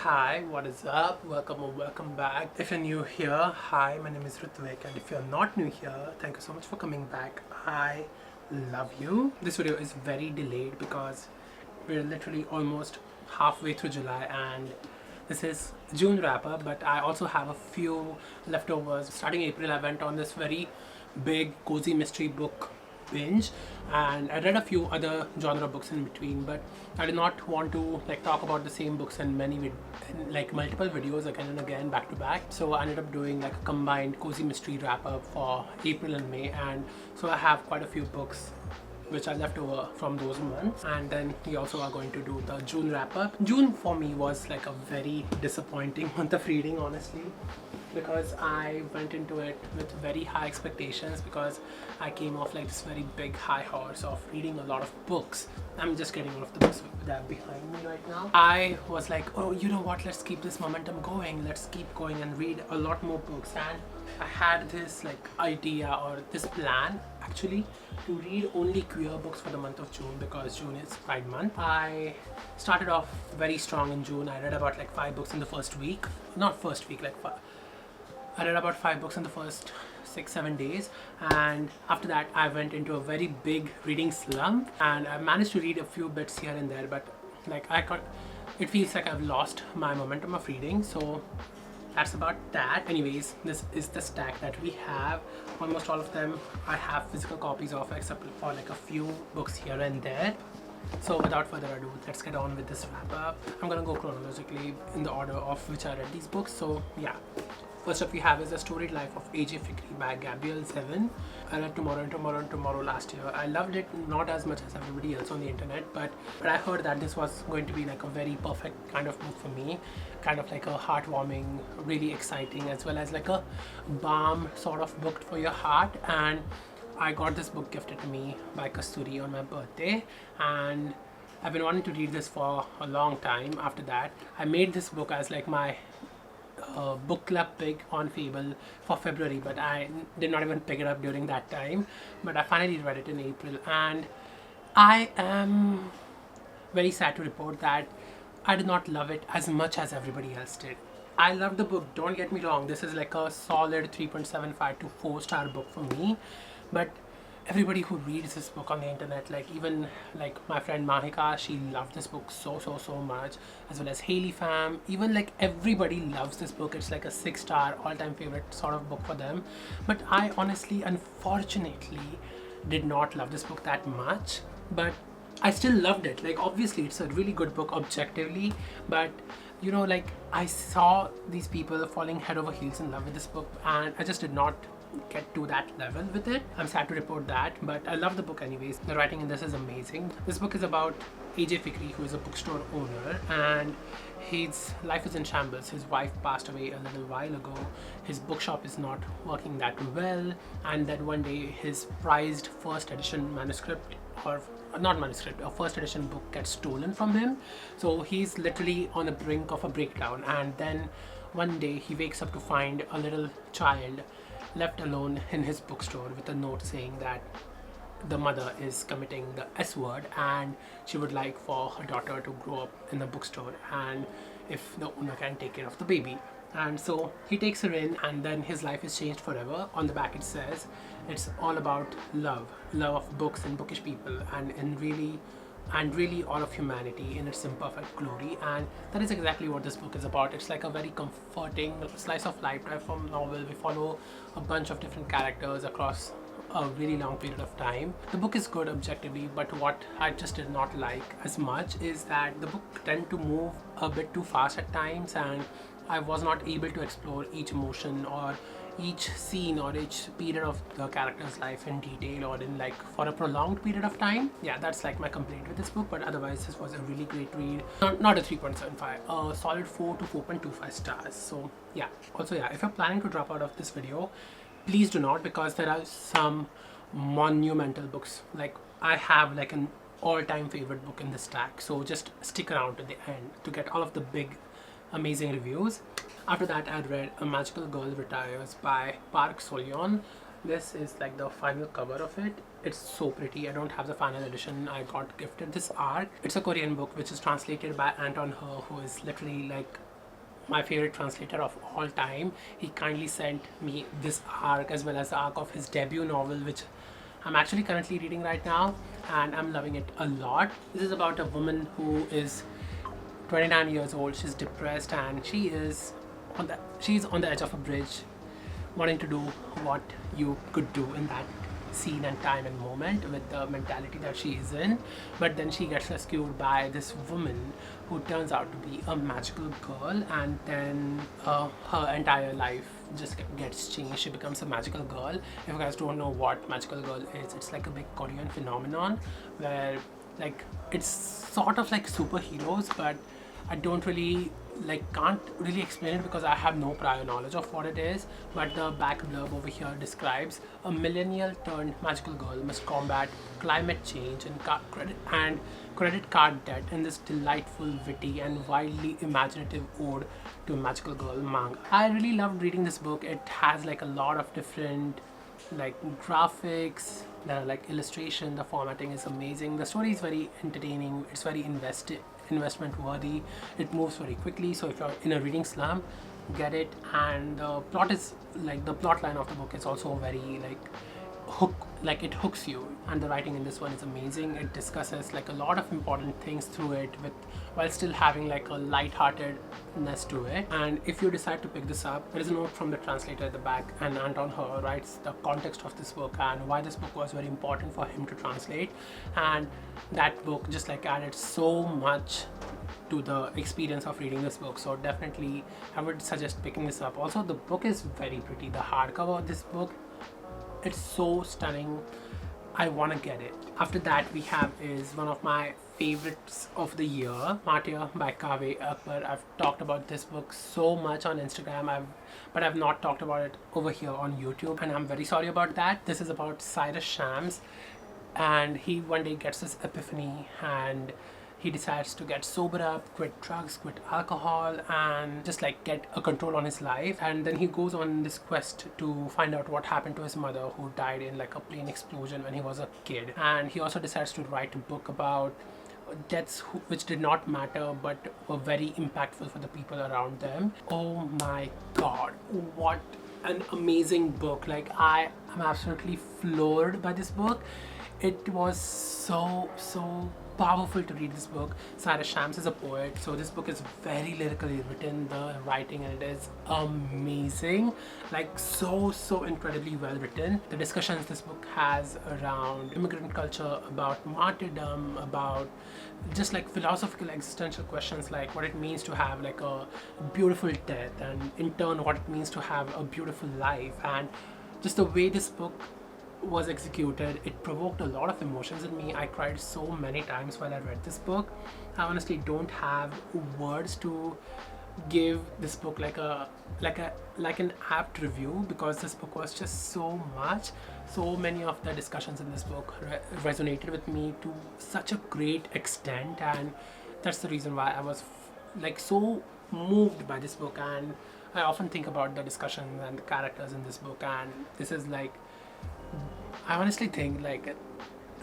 Hi, what is up? Welcome or welcome back. If you're new here, hi, my name is Rutvik, and if you're not new here, thank you so much for coming back. I love you. This video is very delayed because we're literally almost halfway through July and this is June wrap up, but I also have a few leftovers. Starting April, I went on this very big cozy mystery book binge and I read a few other genre books in between, but I did not want to talk about the same books in multiple videos again and again back to back. So I ended up doing like a combined cozy mystery wrap up for April and May, and so I have quite a few books which are left over from those months, and then we also are going to do the June wrap up. June for me was like a very disappointing month of reading, honestly, because I went into it with very high expectations because I came off like this very big high horse of reading a lot of books. I'm just getting all of the books that are behind me right now. I was like, oh, you know what, let's keep this momentum going, let's keep going and read a lot more books. And I had this idea or this plan actually to read only queer books for the month of June because June is Pride month. I started off very strong in June. I read about 5 books in the first week. Not first week, I read about 5 books in the first 6-7 days, and after that I went into a very big reading slump, and I managed to read a few bits here and there, but it feels like I've lost my momentum of reading. So that's about that. Anyways, this is the stack that we have. Almost all of them I have physical copies of, except for a few books here and there. So without further ado, let's get on with this wrap up. I'm gonna go chronologically in the order of which I read these books. So yeah, first up we have is A Storied Life of A.J. Fikri by Gabrielle Zevin. I read Tomorrow last year. I loved it, not as much as everybody else on the internet, but I heard that this was going to be a very perfect kind of book for me, kind of like a heartwarming, really exciting, as well as a balm sort of book for your heart. And I got this book gifted to me by Kasturi on my birthday, and I've been wanting to read this for a long time. After that, I made this book as my book club pick on Fable for February, but I did not even pick it up during that time. But I finally read it in April, and I am very sad to report that I did not love it as much as everybody else did. I loved the book, don't get me wrong. This is a solid 3.75 to 4-star book for me, but everybody who reads this book on the internet, even my friend Mahika, she loved this book so much, as well as Haley fam, even everybody loves this book. It's a 6-star all-time favorite sort of book for them. But I honestly, unfortunately, did not love this book that much, but I still loved it. Obviously it's a really good book objectively, but I saw these people falling head over heels in love with this book, and I just did not get to that level with it. I'm sad to report that, but I love the book anyways. The writing in this is amazing. This book is about A.J. Fikri, who is a bookstore owner, and his life is in shambles. His wife passed away a little while ago. His bookshop is not working that well, and then one day his prized first edition manuscript, or not manuscript, a first edition book gets stolen from him. So he's literally on the brink of a breakdown, and then one day he wakes up to find a little child left alone in his bookstore with a note saying that the mother is committing the S word and she would like for her daughter to grow up in the bookstore, and if the owner can take care of the baby. And so he takes her in, and then his life is changed forever. On the back it says it's all about love of books and bookish people, and really all of humanity in its imperfect glory. And that is exactly what this book is about. It's a very comforting slice of life type of novel. We follow a bunch of different characters across a really long period of time. The book is good objectively, but what I just did not like as much is that the book tend to move a bit too fast at times, and I was not able to explore each emotion or each scene or each period of the character's life in detail or in for a prolonged period of time. Yeah, that's my complaint with this book, but otherwise this was a really great read. Not a 3.75, a solid 4 to 4.25 stars. So yeah. Also, yeah, if you're planning to drop out of this video, please do not, because there are some monumental books. I have an all-time favorite book in the stack, so just stick around to the end to get all of the big amazing reviews. After that, I read A Magical Girl Retires by Park Solyon. This is the final cover of it. It's so pretty. I don't have the final edition. I got gifted this art. It's a Korean book which is translated by Anton He, who is literally my favorite translator of all time. He kindly sent me this arc as well as the arc of his debut novel, which I'm actually currently reading right now, and I'm loving it a lot. This is about a woman who is 29 years old. She's depressed and she's on the edge of a bridge, wanting to do what you could do in that scene and time and moment with the mentality that she is in. But then she gets rescued by this woman who turns out to be a magical girl, and then her entire life just gets changed. She becomes a magical girl. If you guys don't know what magical girl is, it's like a big Korean phenomenon where like it's sort of like superheroes, but I don't really can't really explain it because I have no prior knowledge of what it is. But the back blurb over here describes a millennial turned magical girl must combat climate change and credit card debt in this delightful, witty and wildly imaginative ode to magical girl manga. I really loved reading this book. It has like a lot of different like graphics, there are like illustration, the formatting is amazing, the story is very entertaining, it's very investment worthy, it moves very quickly, so if you're in a reading slump, get it. And the plot is like, the plot line of the book is also very it hooks you, and the writing in this one is amazing. It discusses like a lot of important things through it while still having like a light-heartedness to it. And if you decide to pick this up, there is a note from the translator at the back, and Anton Her writes the context of this book and why this book was very important for him to translate, and that book just like added so much to the experience of reading this book. So definitely I would suggest picking this up. Also, the book is very pretty. The hardcover of this book, it's so stunning. I want to get it. After that, we have is one of my favorites of the year, Martyr by Kaveh Akbar. I've talked about this book so much on Instagram, but I've not talked about it over here on YouTube, and I'm very sorry about that. This is about Cyrus Shams, and he one day gets this epiphany and he decides to get sober up, quit drugs, quit alcohol, and just like get a control on his life. And then he goes on this quest to find out what happened to his mother, who died in like a plane explosion when he was a kid. And he also decides to write a book about deaths which did not matter but were very impactful for the people around them. Oh my god, what an amazing book. Like, I am absolutely floored by this book. It was so powerful to read this book. Cyrus Shams is a poet, so this book is very lyrically written. The writing in it is amazing, like so incredibly well written. The discussions this book has around immigrant culture, about martyrdom, about just like philosophical existential questions like what it means to have like a beautiful death, and in turn what it means to have a beautiful life. And just the way this book was executed, it provoked a lot of emotions in me. I cried so many times while I read this book. I honestly don't have words to give this book like an apt review, because this book was just so much. So many of the discussions in this book resonated with me to such a great extent, and that's the reason why I was like so moved by this book. And I often think about the discussions and the characters in this book, and this is like, I honestly think like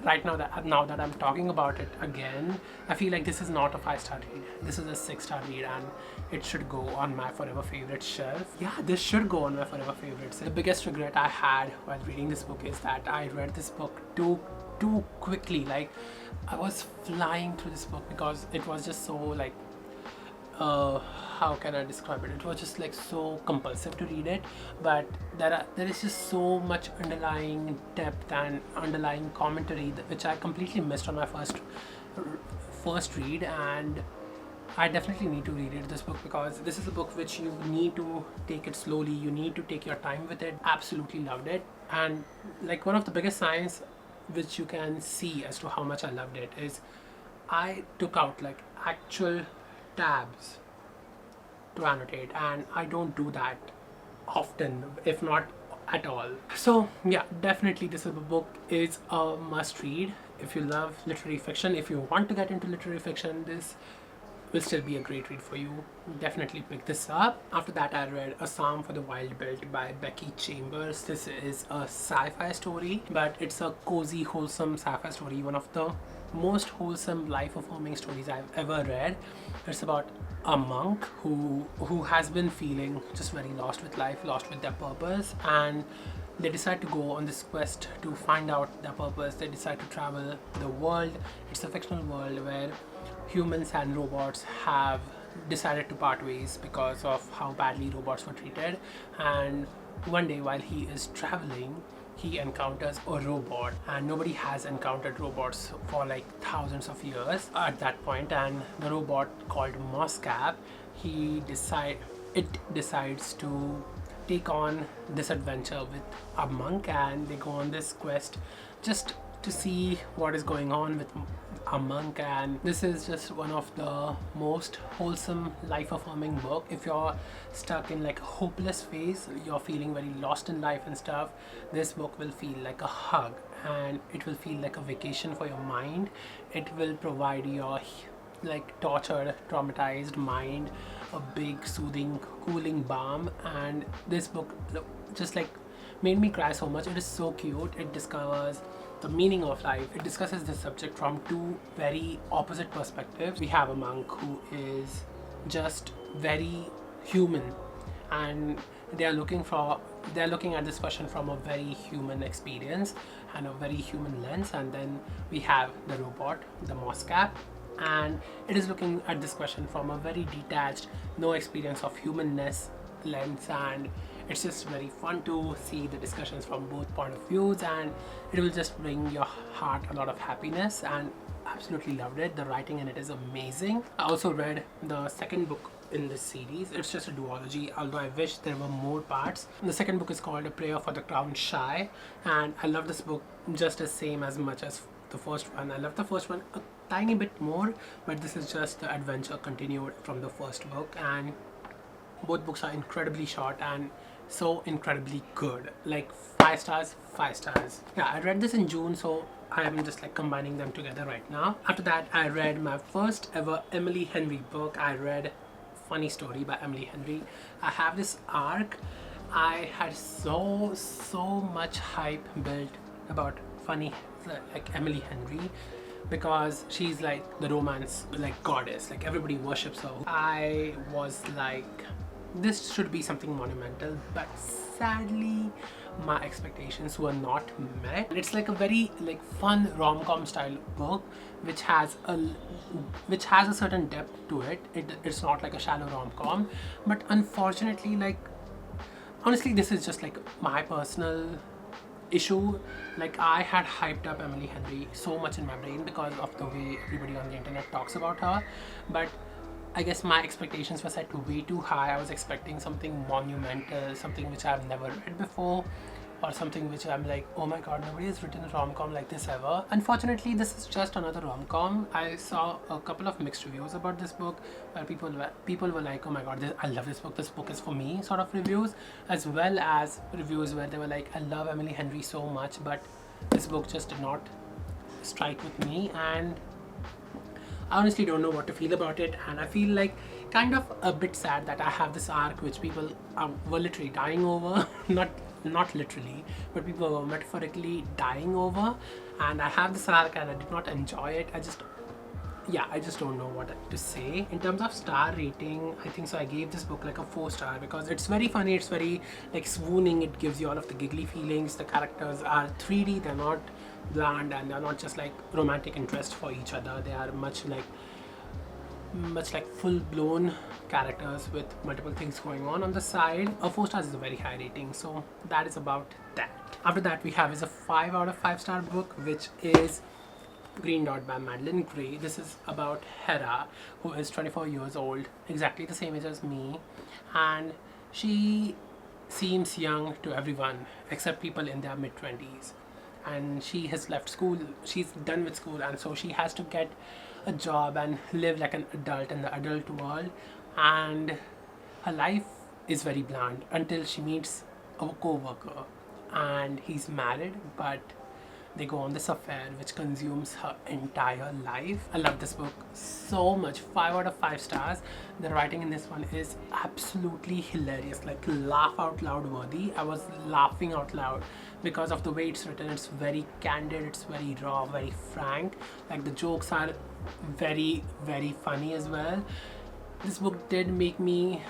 right now that I'm talking about it again, I feel like this is not a 5-star read. This is a 6-star read, and it should go on my forever favorite shelf. Yeah, this should go on my forever favorites. The biggest regret I had while reading this book is that I read this book too quickly. Like, I was flying through this book because it was just so like how can I describe it? It was just like so compulsive to read it, but there is just so much underlying depth and underlying commentary which I completely missed on my first read, and I definitely need to reread this book, because this is a book which you need to take it slowly, you need to take your time with it. Absolutely loved it. And like, one of the biggest signs which you can see as to how much I loved it is I took out like actual tabs to annotate, and I don't do that often, if not at all. So yeah, definitely this book is a must read if you love literary fiction. If you want to get into literary fiction, this will still be a great read for you. Definitely pick this up. After that, I read A Psalm for the Wild Built by Becky Chambers. This is a sci-fi story, but it's a cozy, wholesome sci-fi story, one of the most wholesome, life-affirming stories I've ever read. It's about a monk who has been feeling just very lost with life, lost with their purpose, and they decide to go on this quest to find out their purpose. They decide to travel the world. It's a fictional world where humans and robots have decided to part ways because of how badly robots were treated. And one day while he is traveling, he encounters a robot, and nobody has encountered robots for like thousands of years at that point. And the robot called Moscap, it decides to take on this adventure with a monk, and they go on this quest just to see what is going on with a monk. And this is just one of the most wholesome, life affirming book. If you're stuck in like a hopeless phase, you're feeling very lost in life and stuff, this book will feel like a hug, and it will feel like a vacation for your mind. It will provide your like tortured, traumatized mind a big soothing, cooling balm. And this book just like made me cry so much. It is so cute. It discovers the meaning of life. It discusses this subject from two very opposite perspectives. We have a monk who is just very human, and they're looking at this question from a very human experience and a very human lens. And then we have the robot, the Moscap, and it is looking at this question from a very detached, no experience of humanness lens. And it's just very fun to see the discussions from both point of views, and it will just bring your heart a lot of happiness. And absolutely loved it. The writing in it is amazing. I also read the second book in this series. It's just a duology, although I wish there were more parts. The second book is called A Prayer for the Crowned Shy, and I love this book just as same as much as the first one. I love the first one a tiny bit more, but this is just the adventure continued from the first book. And both books are incredibly short and so incredibly good. Like 5 stars, 5 stars. Yeah, I read this in June, so I am just like combining them together right now. After that, I read my first ever Emily Henry book. I read Funny Story by Emily Henry. I have this arc. I had so much hype built about like Emily Henry, because she's like the romance like goddess, like everybody worships her. I was like, this should be something monumental, but sadly my expectations were not met. It's like a very like fun rom-com style book which has a certain depth to it. It's not like a shallow rom-com, but unfortunately, like honestly, this is just like my personal issue. Like I had hyped up Emily Henry so much in my brain because of the way everybody on the internet talks about her, but I guess my expectations were set way too high. I was expecting something monumental, something which I've never read before, or something which I'm like, oh my god, nobody has written a rom-com like this ever. Unfortunately, this is just another rom-com. I saw a couple of mixed reviews about this book where people were like, oh my god, I love this book is for me sort of reviews, as well as reviews where they were like, I love Emily Henry so much, but this book just did not strike with me. And I honestly don't know what to feel about it, and I feel like kind of a bit sad that I have this arc which people were literally dying over. not literally, but people were metaphorically dying over, and I have this arc and I did not enjoy it. I just don't know what to say. In terms of star rating, I think so I gave this book like a 4-star because it's very funny, it's very like swooning, it gives you all of the giggly feelings. The characters are 3D, they're not bland, and they're not just like romantic interest for each other. They are much like full-blown characters with multiple things going on the side. A 4 stars is a very high rating, so that is about that. After that, we have is a 5 out of 5 star book, which is Green Dot by Madeline Gray. This is about Hera, who is 24 years old, exactly the same age as me, and she seems young to everyone except people in their mid-20s. And she has left school, she's done with school, and so she has to get a job and live like an adult in the adult world. And her life is very bland until she meets a co-worker, and he's married, but they go on this affair which consumes her entire life. I love this book so much. 5 out of 5 stars. The writing in this one is absolutely hilarious, like laugh out loud worthy. I was laughing out loud because of the way it's written. It's very candid, it's very raw, very frank. Like the jokes are very funny as well. This book did make me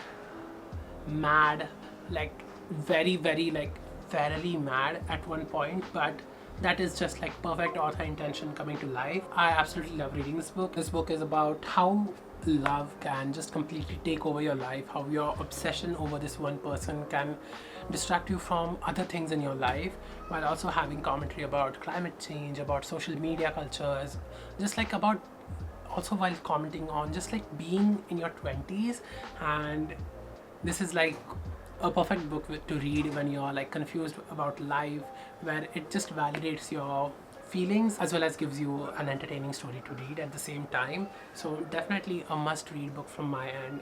mad, like very like thoroughly mad at one point, but that is just like perfect author intention coming to life. I absolutely love reading this book. This book is about how love can just completely take over your life, how your obsession over this one person can distract you from other things in your life, while also having commentary about climate change, about social media cultures, just like about also while commenting on just like being in your 20s. And this is like a perfect book to read when you're like confused about life, where it just validates your feelings as well as gives you an entertaining story to read at the same time. So definitely a must read book from my end.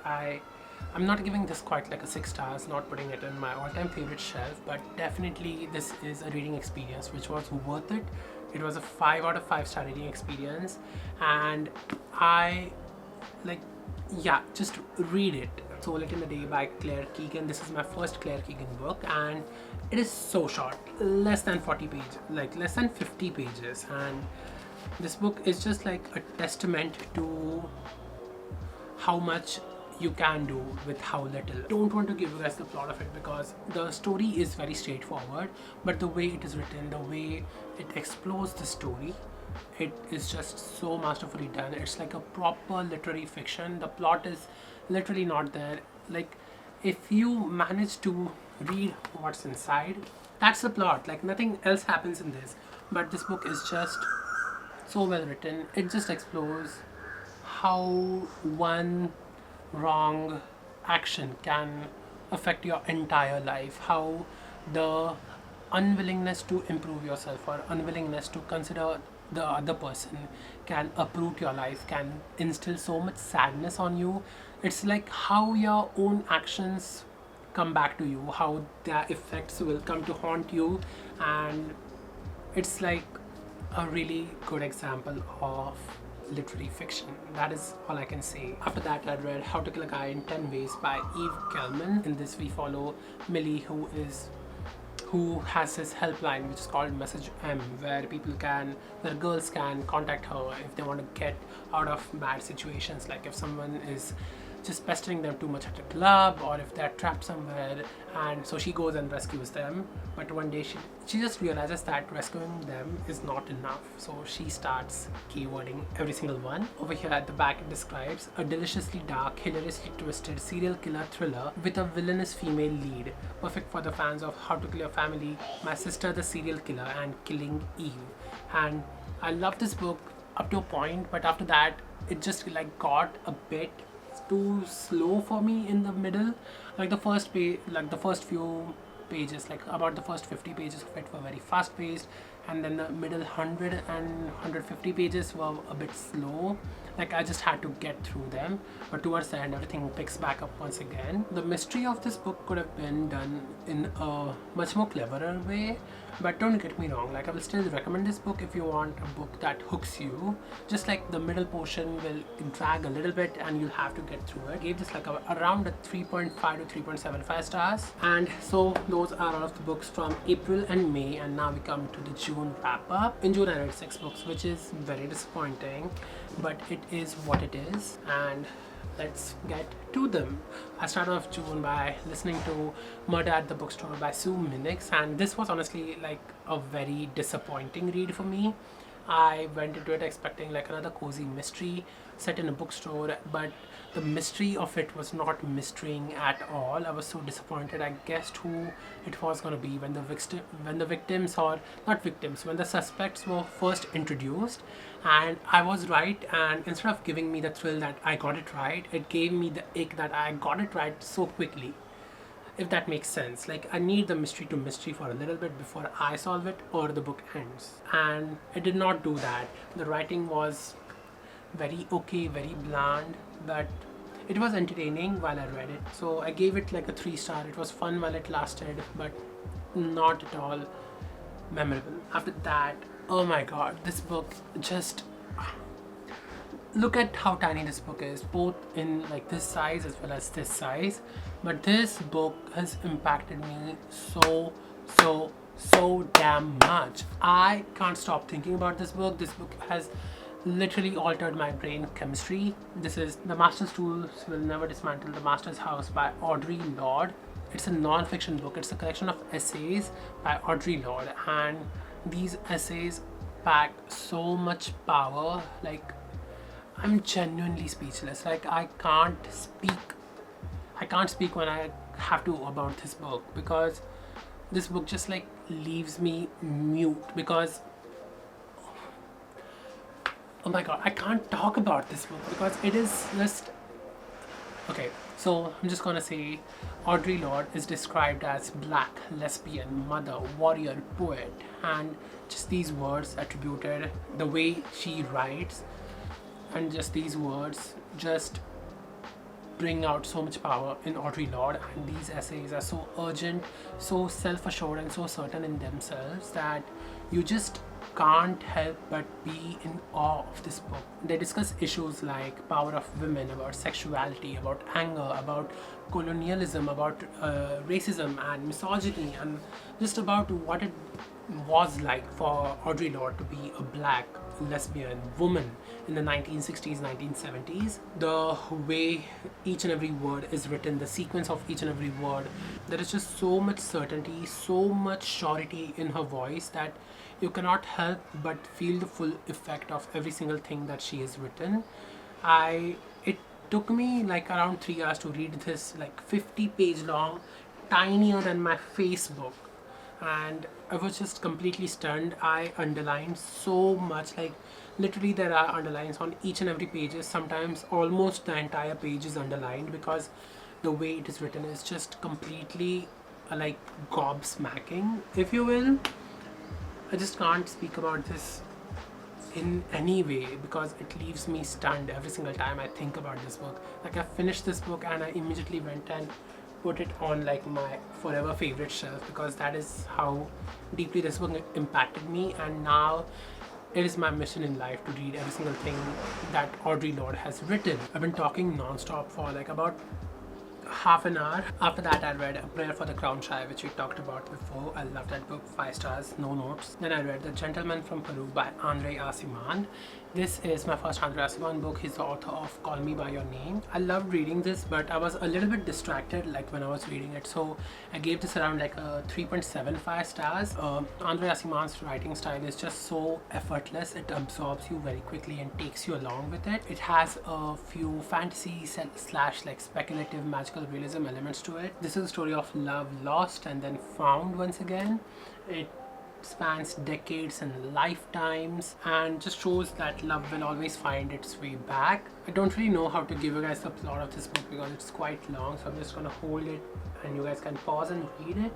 I'm not giving this quite like a 6 stars, not putting it in my all-time favorite shelf, but definitely this is a reading experience which was worth it. It was a 5 out of 5 star reading experience, and I like, yeah, just read it. So Late in the Day by Claire Keegan. This is my first Claire Keegan book, and it is so short, less than 40 pages, like less than 50 pages. And this book is just like a testament to how much you can do with how little. Don't want to give you guys the plot of it because the story is very straightforward, but the way it is written, the way it explores the story, it is just so masterfully done. It's like a proper literary fiction. The plot is literally not there. Like, if you manage to read what's inside, that's the plot. Like, nothing else happens in this. But this book is just so well written. It just explores how one wrong action can affect your entire life, how the unwillingness to improve yourself or unwillingness to consider the other person can uproot your life, can instill so much sadness on you. It's like how your own actions come back to you, how their effects will come to haunt you, and it's like a really good example of literary fiction. That is all I can say. After that, I read How to Kill a Guy in 10 Ways by Eve Gelman. In this, we follow Millie, who has this helpline which is called Message M, where girls can contact her if they want to get out of bad situations, like if someone is just pestering them too much at a club, or if they're trapped somewhere, and so she goes and rescues them. But one day she just realizes that rescuing them is not enough, so she starts keywording every single one. Over here at the back it describes a deliciously dark, hilariously twisted serial killer thriller with a villainous female lead, perfect for the fans of How to Kill Your Family, My Sister the Serial Killer, and Killing Eve. And I love this book up to a point, but after that it just like got a bit too slow for me in the middle. Like the first few pages, like about the first 50 pages of it were very fast paced, and then the middle 100 and 150 pages were a bit slow. Like I just had to get through them, but towards the end everything picks back up once again. The mystery of this book could have been done in a much more cleverer way, but don't get me wrong, like I will still recommend this book if you want a book that hooks you. Just like the middle portion will drag a little bit and you'll have to get through it. I gave this like around a 3.5 to 3.75 stars. And so those are all of the books from April and May, and now we come to the June wrap up. In June I read 6 books, which is very disappointing, but it is what it is, and let's get to them. I started off June by listening to Murder at the Bookstore by Sue Minix, and this was honestly like a very disappointing read for me. I went into it expecting like another cozy mystery set in a bookstore, but the mystery of it was not mysterying at all. I was so disappointed. I guessed who it was going to be when the suspects were first introduced, and I was right. And instead of giving me the thrill that I got it right, it gave me the ache that I got it right so quickly, if that makes sense. Like I need the mystery to mystery for a little bit before I solve it or the book ends, and it did not do that. The writing was very okay, very bland, but it was entertaining while I read it, so I gave it like a 3 star. It was fun while it lasted, but not at all memorable. After that, oh my god, this book just, look at how tiny this book is, both in like this size as well as this size. But this book has impacted me so damn much. I can't stop thinking about this book. This book has literally altered my brain chemistry. This is The Master's Tools Will Never Dismantle the Master's House by Audre Lorde. It's a non-fiction book. It's a collection of essays by Audre Lorde, and these essays pack so much power. Like, I'm genuinely speechless. Like, I can't speak when I have to about this book, because this book just like leaves me mute, because oh my god, I can't talk about this book because it is just okay. So I'm just gonna say Audre Lorde is described as black, lesbian, mother, warrior, poet, and just these words attributed, the way she writes, and just these words just bring out so much power in Audre Lorde. And these essays are so urgent, so self-assured, and so certain in themselves that you just can't help but be in awe of this book. They discuss issues like power of women, about sexuality, about anger, about colonialism, about racism and misogyny, and just about what it was like for Audre Lorde to be a black lesbian woman in the 1960s, 1970s. The way each and every word is written, the sequence of each and every word, there is just so much certainty, so much surety in her voice that you cannot help but feel the full effect of every single thing that she has written. It took me like around 3 hours to read this like 50-page long, tinier than my Facebook, and I was just completely stunned. I underlined so much, like literally there are underlines on each and every page. Sometimes almost the entire page is underlined, because the way it is written is just completely like gobsmacking, if you will. I just can't speak about this in any way because it leaves me stunned every single time I think about this book. Like, I finished this book and I immediately went and put it on like my forever favorite shelf, because that is how deeply this book impacted me. And now it is my mission in life to read every single thing that Audre Lorde has written. I've been talking non-stop for like about half an hour. After that, I read A Prayer for the Crown Shy, which we talked about before. I love that book, 5 stars, no notes. Then I read The Gentleman from Peru by Andre Aciman. This is my first Andre Aciman book. He's the author of Call Me By Your Name. I loved reading this, but I was a little bit distracted like when I was reading it, so I gave this around like a 3.75 stars. Andre Aciman's writing style is just so effortless. It absorbs you very quickly and takes you along with it. It has a few fantasy slash like speculative magical realism elements to it. This is a story of love lost and then found once again. It spans decades and lifetimes and just shows that love will always find its way back. I don't really know how to give you guys the plot of this book because it's quite long, so I'm just gonna hold it and you guys can pause and read it.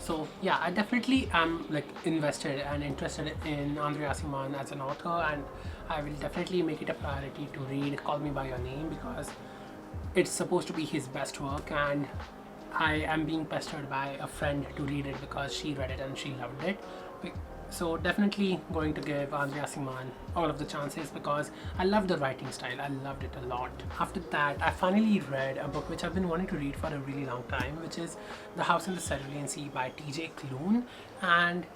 So yeah, I definitely am like invested and interested in Andre Aciman as an author, and I will definitely make it a priority to read Call Me By Your Name because it's supposed to be his best work, and I am being pestered by a friend to read it because she read it and she loved it. So definitely going to give Audre Aciman all of the chances because I love the writing style. I loved it a lot. After that, I finally read a book which I've been wanting to read for a really long time, which is The House in the Cerulean Sea by T.J. Klune, and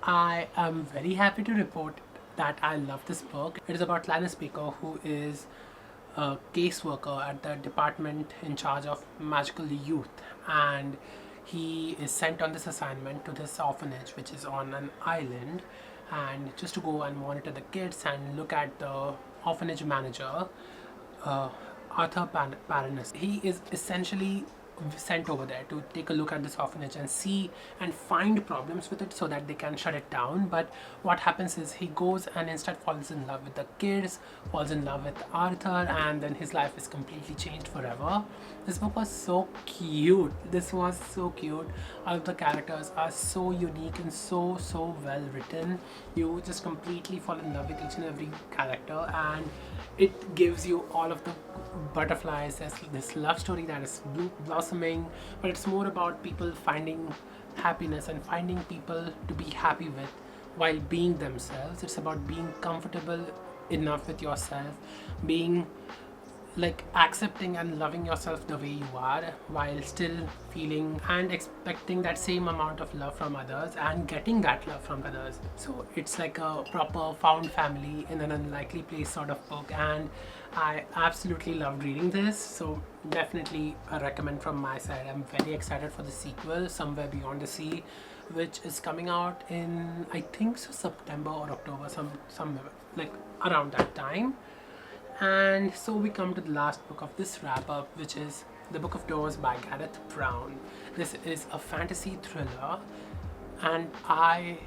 I am very happy to report that I love this book. It is about Linus Baker, who is a caseworker at the department in charge of magical youth, and he is sent on this assignment to this orphanage which is on an island, and just to go and monitor the kids and look at the orphanage manager, Arthur Paranus. He is essentially sent over there to take a look at this orphanage and see and find problems with it so that they can shut it down. But what happens is he goes and instead falls in love with the kids, falls in love with Arthur, and then his life is completely changed forever. This book was so cute. This was so cute. All of the characters are so unique and so well written. You just completely fall in love with each and every character, and it gives you all of the butterflies. There's this love story that is blossoming, but it's more about people finding happiness and finding people to be happy with while being themselves. It's about being comfortable enough with yourself, being like accepting and loving yourself the way you are, while still feeling and expecting that same amount of love from others and getting that love from others. So it's like a proper found family in an unlikely place sort of book, and I absolutely loved reading this. So definitely a recommend from my side. I'm very excited for the sequel, Somewhere Beyond the Sea, which is coming out in, I think so, September or October, somewhere like around that time. And so we come to the last book of this wrap up, which is The Book of Doors by Gareth Brown. This is a fantasy thriller, and I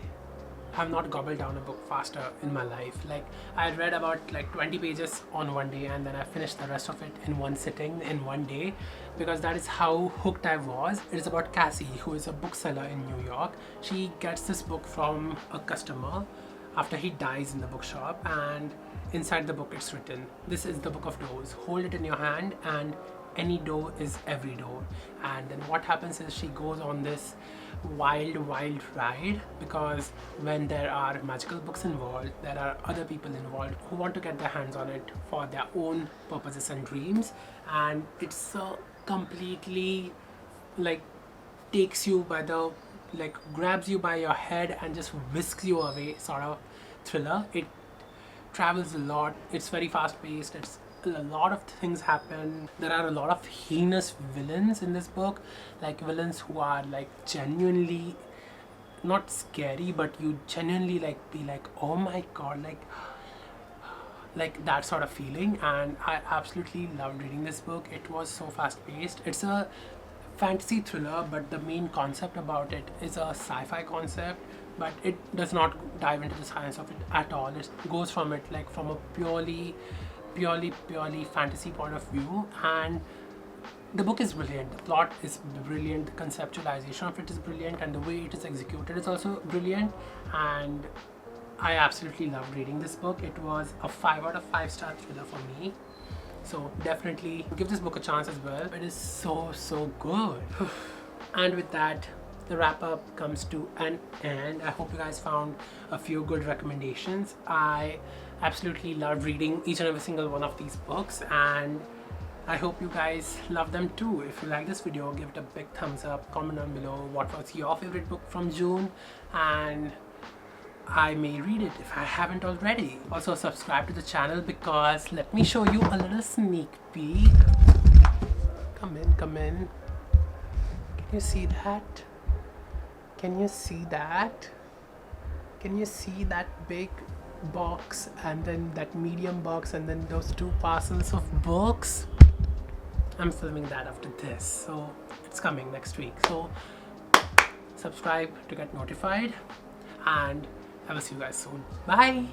have not gobbled down a book faster in my life. Like, I read about like 20 pages on one day, and then I finished the rest of it in one sitting in one day, because that is how hooked I was. It is about Cassie, who is a bookseller in New York. She gets this book from a customer after he dies in the bookshop, and inside the book it's written, "This is the Book of Doors. Hold it in your hand, and any door is every door." And then what happens is she goes on this wild ride, because when there are magical books involved, there are other people involved who want to get their hands on it for their own purposes and dreams. And it's a completely like takes you by the, like, grabs you by your head and just whisks you away sort of thriller. It travels a lot, it's very fast paced, it's a lot of things happen. There are a lot of heinous villains in this book, like villains who are like genuinely not scary, but you genuinely like be like, oh my god, like that sort of feeling. And I absolutely loved reading this book. It was so fast paced. It's a fantasy thriller, but the main concept about it is a sci-fi concept, but it does not dive into the science of it at all. It goes from it like from a purely fantasy point of view. And the book is brilliant, the plot is brilliant, the conceptualization of it is brilliant, and the way it is executed is also brilliant. And I absolutely loved reading this book. It was a 5 out of 5 star thriller for me. So definitely give this book a chance as well. It is so good. And with that, the wrap up comes to an end. I hope you guys found a few good recommendations. I absolutely love reading each and every single one of these books, and I hope you guys love them too. If you like this video, give it a big thumbs up, comment down below what was your favorite book from June, and I may read it if I haven't already. Also subscribe to the channel, because let me show you a little sneak peek. Come in. Can you see that? Can you see that? Can you see that big box, and then that medium box, and then those 2 parcels of books? I'm filming that after this, so it's coming next week. So subscribe to get notified, and I will see you guys soon. Bye.